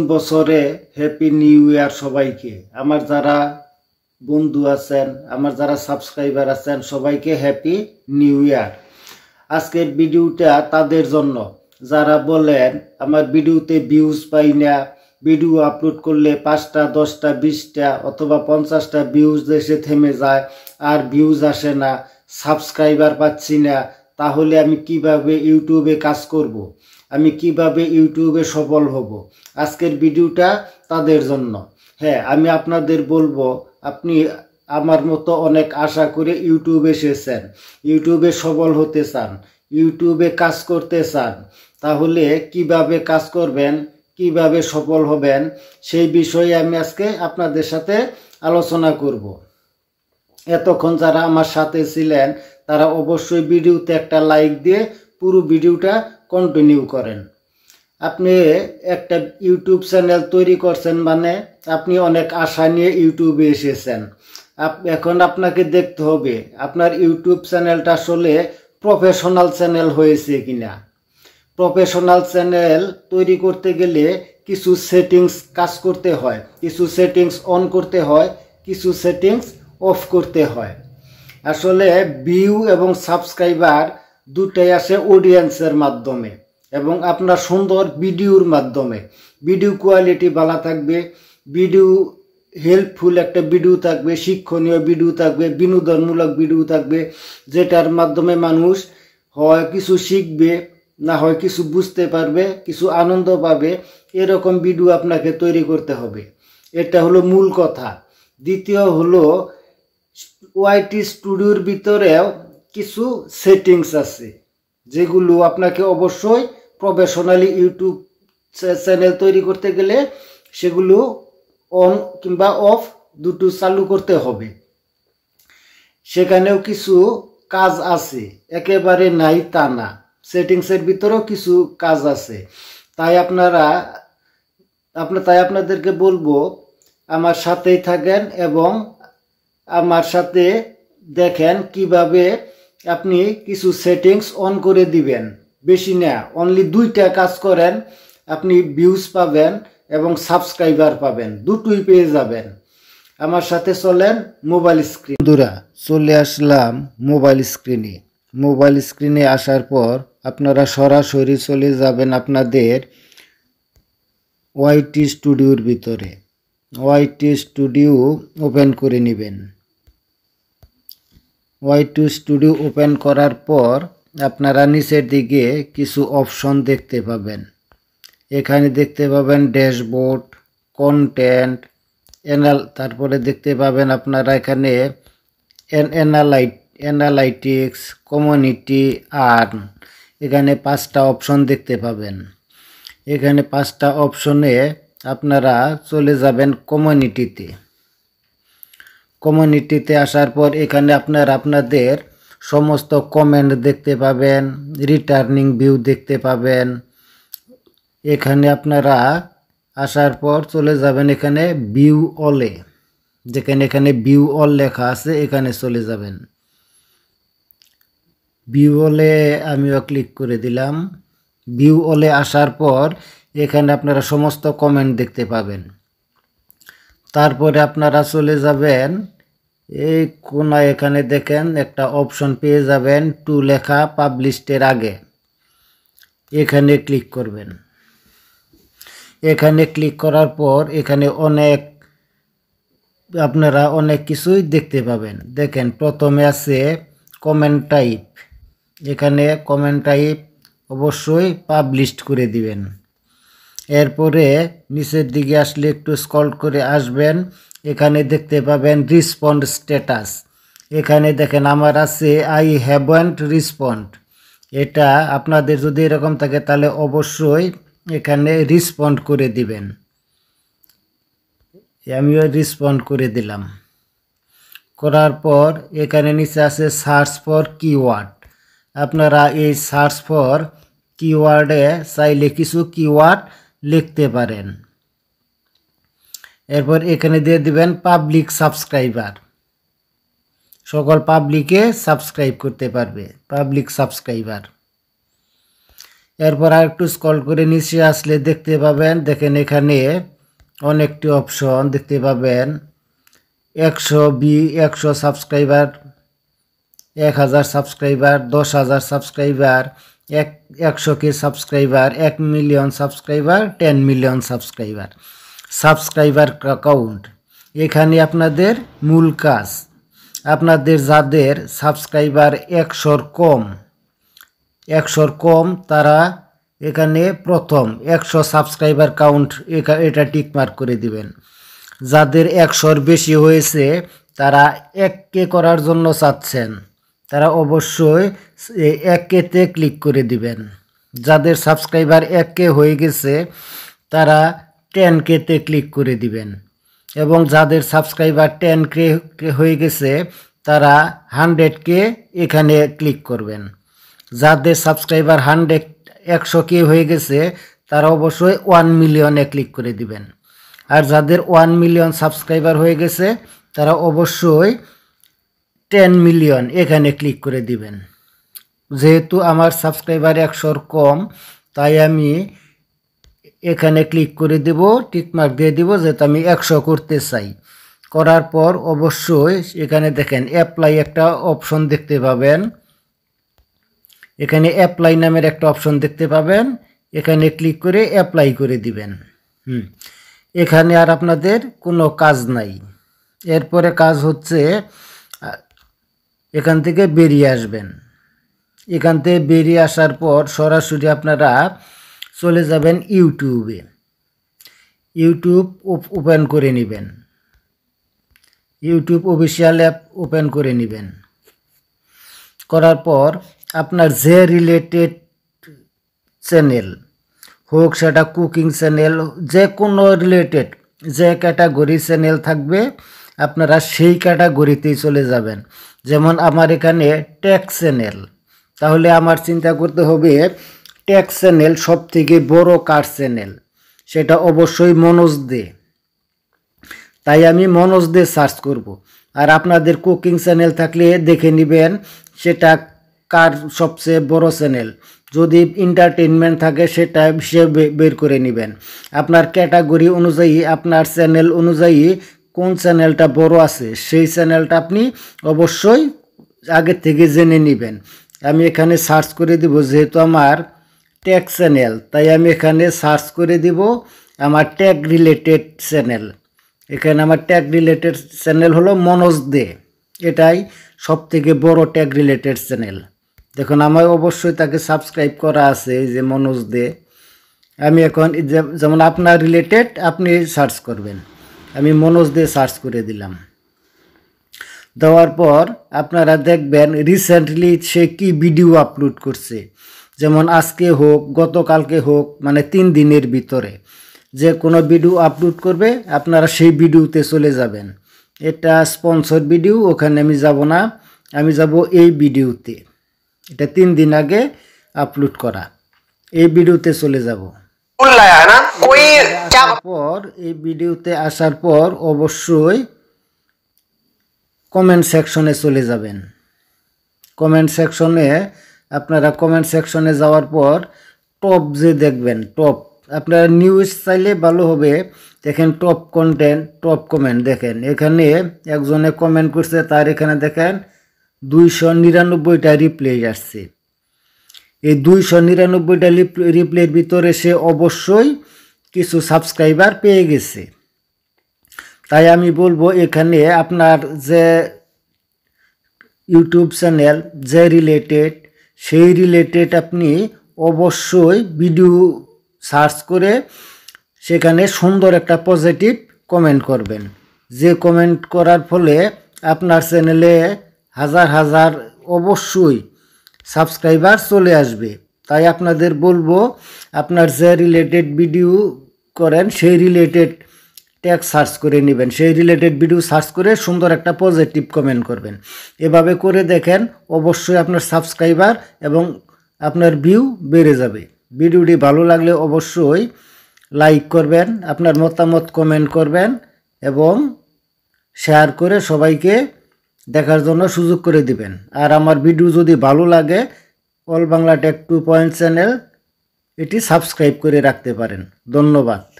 বছরে happy new year সবাইকে। আমার যারা বন্ধু আছেন, আমার যারা সাবস্ক্রাইবার আছেন, সবাইকে হ্যাপি নিউ ইয়ার। আজকের ভিডিওটা তাদের জন্য যারা বলেন আমার ভিডিওতে ভিউজ পাই না, ভিডিও আপলোড করলে 5টা 10টা 20টা অথবা 50টা ভিউজ এসে থেমে যায়, আর ভিউজ আসে না, সাবস্ক্রাইবার পাচ্ছি না, তাহলে আমি কিভাবে ইউটিউবে কাজ করব, আমি কিভাবে ইউটিউবে সফল হব। আজকের ভিডিওটা তাদের জন্য। হ্যাঁ, আমি আপনাদের বলবো, আপনি আমার মতো অনেক আশা করে ইউটিউবে এসেছেন, ইউটিউবে সফল হতে চান, ইউটিউবে কাজ করতে চান, তাহলে কিভাবে কাজ করবেন, কিভাবে সফল হবেন, সেই বিষয়ে আমি আজকে আপনাদের সাথে আলোচনা করব। এতক্ষণ যারা আমার সাথে ছিলেন তারা অবশ্যই ভিডিওতে একটা লাইক দিয়ে পুরো ভিডিওটা কন্টিনিউ করেন। আপনি একটা ইউটিউব চ্যানেল তৈরি করছেন, মানে আপনি অনেক আশা নিয়ে ইউটিউবে এসেছেন। এখন আপনাকে দেখতে হবে আপনার ইউটিউব চ্যানেলটা আসলে প্রফেশনাল চ্যানেল হয়েছে কিনা। প্রফেশনাল চ্যানেল তৈরি করতে গেলে কিছু সেটিংস কাজ করতে হয়, কিছু সেটিংস অন করতে হয়, কিছু সেটিংস অফ করতে হয়। আসলে ভিউ এবং সাবস্ক্রাইবার দুটাই আসে অডিয়েন্সের মাধ্যমে এবং আপনার সুন্দর ভিডিওর মাধ্যমে। ভিডিও কোয়ালিটি ভালো থাকবে, ভিডিও হেল্পফুল একটা ভিডিও থাকবে, শিক্ষণীয় ভিডিও থাকবে, বিনোদনমূলক ভিডিও থাকবে, যেটার মাধ্যমে মানুষ হয় কিছু শিখবে, না হয় কিছু বুঝতে পারবে, কিছু আনন্দ পাবে। এরকম ভিডিও আপনাকে তৈরি করতে হবে, এটা হলো মূল কথা। দ্বিতীয় হলো ওয়াইটি স্টুডিওর ভিতরেও কিছু সেটিংস আছে, যেগুলো আপনাকে অবশ্যই প্রফেশনালি ইউটিউব চ্যানেল তৈরি করতে গেলে সেগুলো অন কিংবা অফ দুটো চালু করতে হবে। সেখানেও কিছু কাজ আছে, একেবারে নাই তা না, সেটিংসের ভিতরেও কিছু কাজ আছে। তাই আপনাদেরকে বলবো আমার সাথেই থাকেন এবং আমার সাথে দেখেন কিভাবে আপনি কিছু সেটিংস অন করে দিবেন। বেশি না, অনলি 2টা কাজ করেন, আপনি ভিউজ পাবেন এবং সাবস্ক্রাইবার পাবেন, দুটোই পেয়ে যাবেন। আমার সাথে চলেন মোবাইল স্ক্রিন। বন্ধুরা, চলে আসলাম মোবাইল স্ক্রিনে। মোবাইল স্ক্রিনে আসার পর আপনারা সরাসরি চলে যাবেন আপনাদের ওয়াইটি স্টুডিওর ভিতরে। ওয়াইটি স্টুডিও ওপেন করে নেবেন। ওয়াইটি স্টুডিও ওপেন করার পর আপনারা নিচের দিকে কিছু অপশন দেখতে পাবেন। এখানে দেখতে পাবেন ড্যাশবোর্ড, কন্টেন্ট, তারপরে দেখতে পাবেন আপনারা এখানে অ্যানালাইটিক্স, কমিউনিটি, আর্ন। এখানে 5টা অপশন দেখতে পাবেন। এখানে 5টা অপশনে আপনারা চলে যাবেন কমিউনিটিতে। কমিউনিটিতে আসার পর এখানে আপনারা আপনাদের সমস্ত কমেন্ট দেখতে পাবেন, রিটার্নিং ভিউ দেখতে পাবেন। এখানে আপনারা আসার পর চলে যাবেন এখানে ভিউ অলে, যেখানে এখানে ভিউ অল লেখা আছে, এখানে চলে যাবেন। ভিউ অলে আমিও ক্লিক করে দিলাম। ভিউ অলে আসার পর এখানে আপনারা সমস্ত কমেন্ট দেখতে পাবেন। তারপরে আপনারা চলে যাবেন এই কোনায়, এখানে দেখেন একটা অপশন পেয়ে যাবেন টু লেখা পাবলিশডের আগে, এখানে ক্লিক করবেন। এখানে ক্লিক করার পর এখানে আপনারা অনেক কিছুই দেখতে পাবেন। দেখেন প্রথমে আছে কমেন্ট টাইপ। এখানে কমেন্ট টাইপ অবশ্যই পাবলিশড করে দিবেন। এরপরে নিচের দিকে আসলে একটু স্ক্রল করে আসবেন, এখানে দেখতে পাবেন রিসপন্ড স্ট্যাটাস। এখানে দেখেন আমার আছে আই হ্যাভন্ট রিসপন্ড। এটা আপনাদের যদি এরকম থাকে তাহলে অবশ্যই এখানে রিসপন্ড করে দিবেন। আমিও রিসপন্ড করে দিলাম। করার পর এখানে নিচে আছে সার্চ ফর কিওয়ার্ড। আপনারা এই সার্চ ফর কিওয়ার্ডে চাইলে কিছু কিওয়ার্ড লিখতে পারেন। এরপর এখানে দিয়ে দিবেন পাবলিক সাবস্ক্রাইবার, সকল পাবলিকে সাবস্ক্রাইব করতে পারবে, পাবলিক সাবস্ক্রাইবার। এরপর আর একটু স্ক্রল করে নিচে আসলে দেখতে পাবেন, দেখেন এখানে অনেকটি অপশন দেখতে পাবেন। 100 subscriber, 1000 subscriber, 10,000 subscriber, 100K subscriber, 1 million subscriber, 10 million subscriber. Subscriber count এখানে আপনাদের মূল কাজ। আপনাদের যাদের সাবস্ক্রাইবার 100-র কম তারা এখানে প্রথম 100 সাবস্ক্রাইবার কাউন্ট এটা টিকমার্ক করে দিবেন। যাদের 100-র বেশি হয়েছে তারা 1K করার জন্য চাচ্ছেন, তারা অবশ্যই 1K-তে ক্লিক করে দিবেন। যাদের সাবস্ক্রাইবার 1K হয়ে গেছে তারা 10K-তে ক্লিক করে দিবেন। এবং যাদের সাবস্ক্রাইবার 10K হয়ে গেছে তারা 100K এখানে ক্লিক করবেন। যাদের সাবস্ক্রাইবার 100K হয়ে গেছে তারা অবশ্যই 1 মিলিয়নে ক্লিক করে দিবেন। আর যাদের 1 মিলিয়ন সাবস্ক্রাইবার হয়ে গেছে তারা অবশ্যই 10 মিলিয়ন এখানে ক্লিক করে দিবেন। যেহেতু আমার সাবস্ক্রাইবার 100-র কম তাই আমি এখানে ক্লিক করে দেব, টিকমার্ক দিয়ে দিব যেহেতু আমি 100 করতে চাই। করার পর অবশ্যই এখানে দেখেন অ্যাপ্লাই একটা অপশন দেখতে পাবেন। এখানে অ্যাপ্লাই নামের একটা অপশন দেখতে পাবেন, এখানে ক্লিক করে অ্যাপ্লাই করে দিবেন। এখানে আর আপনাদের কোনো কাজ নাই। এরপরে কাজ হচ্ছে এখান থেকে বেরিয়ে আসবেন। এখান থেকে বেরিয়ে আসার পর সরাসরি আপনারা চলে যাবেন ইউটিউবে। ইউটিউব ওপেন করে নেবেন, ইউটিউব অফিসিয়াল অ্যাপ ওপেন করে নেবেন। করার পর আপনার যে রিলেটেড চ্যানেল হোক, সেটা কুকিং চ্যানেল, যে কোনো রিলেটেড যে ক্যাটাগরি চ্যানেল থাকবে আপনারা সেই ক্যাটাগরিতেই চলে যাবেন। যেমন আমার এখানে টেক চ্যানেল, তাহলে আমার চিন্তা করতে হবে টেক চ্যানেল সব থেকে বড় কার চ্যানেল, সেটা অবশ্যই মনোজ দে। তাই আমি মনোজ দে সার্চ করব। আর আপনাদের কুকিং চ্যানেল থাকলে দেখে নেবেন সেটা কার সবচেয়ে বড় চ্যানেল। যদি এন্টারটেইনমেন্ট থাকে সেটা হিসেবে বের করে নেবেন। আপনার ক্যাটাগরি অনুযায়ী, আপনার চ্যানেল অনুযায়ী কোন চ্যানেলটা বড় আছে সেই চ্যানেলটা আপনি অবশ্যই আগে থেকে জেনে নেবেন। আমি এখানে সার্চ করে দিব, যেহেতু আমার টেক চ্যানেল তাই আমি এখানে সার্চ করে দিব আমার টেক রিলেটেড চ্যানেল। এখানে আমার টেক রিলেটেড চ্যানেল হলো মনোজ দে, এটাই সব থেকে বড় টেক রিলেটেড চ্যানেল। দেখুন আমার অবশ্যই তাকে সাবস্ক্রাইব করা আছে, এই যে মনোজ দে। আমি এখন যেমন আপনার রিলেটেড আপনি সার্চ করবেন, আমি মনোজ দে সার্চ করে দিলাম। দেওয়ার পর আপনারা দেখবেন রিসেন্টলি সে কি ভিডিও আপলোড করছে। যেমন আজকে হোক, গতকালকে হোক, মানে 3 দিনের ভিতরে যে কোনো ভিডিও আপলোড করবে আপনারা সেই ভিডিওতে চলে যাবেন। এটা স্পন্সর ভিডিও, ওখানে আমি যাব না, আমি যাব এই ভিডিওতে। এটা 3 দিন আগে আপলোড করা, এই ভিডিওতে চলে যাব। পর এই ভিডিওতে আসার পর অবশ্যই কমেন্ট সেকশনে চলে যাবেন। কমেন্ট সেকশনে আপনারা কমেন্ট সেকশনে যাওয়ার পর টপ যে দেখবেন, টপ আপনারা নিউজ চাইলে ভালো হবে। দেখেন টপ কন্টেন্ট, টপ কমেন্ট দেখেন। এখানে একজনে কমেন্ট করছে, তার এখানে দেখেন 299টা রিপ্লাই আসছে। এই 299টা রিপ্লাইয়ের ভিতরে সে অবশ্যই কিছু সাবস্ক্রাইবার পেয়ে গেছে। তাই আমি বলবো এখানে আপনার যে ইউটিউব চ্যানেল যে রিলেটেড, সেই রিলেটেড আপনি অবশ্যই ভিডিও সার্চ করে সেখানে সুন্দর একটা পজিটিভ কমেন্ট করবেন। যে কমেন্ট করার ফলে আপনার চ্যানেলে হাজার হাজার অবশ্যই সাবস্ক্রাইবার চলে আসবে। তাই আপনাদের বলবো আপনার যে রিলেটেড ভিডিও করেন সেই রিলেটেড ট্যাগ সার্চ করে নেবেন, সেই রিলেটেড ভিডিও সার্চ করে সুন্দর একটা পজিটিভ কমেন্ট করবেন। এভাবে করে দেখেন অবশ্যই আপনার সাবস্ক্রাইবার এবং আপনার ভিউ বেড়ে যাবে। ভিডিওটি ভালো লাগলে অবশ্যই লাইক করবেন, আপনার মতামত কমেন্ট করবেন এবং শেয়ার করে সবাইকে দেখার জন্য সুযোগ করে দিবেন। আর আমার ভিডিও যদি ভালো লাগে all Bangla tech 2 point channel এটি সাবস্ক্রাইব করে রাখতে পারেন। ধন্যবাদ।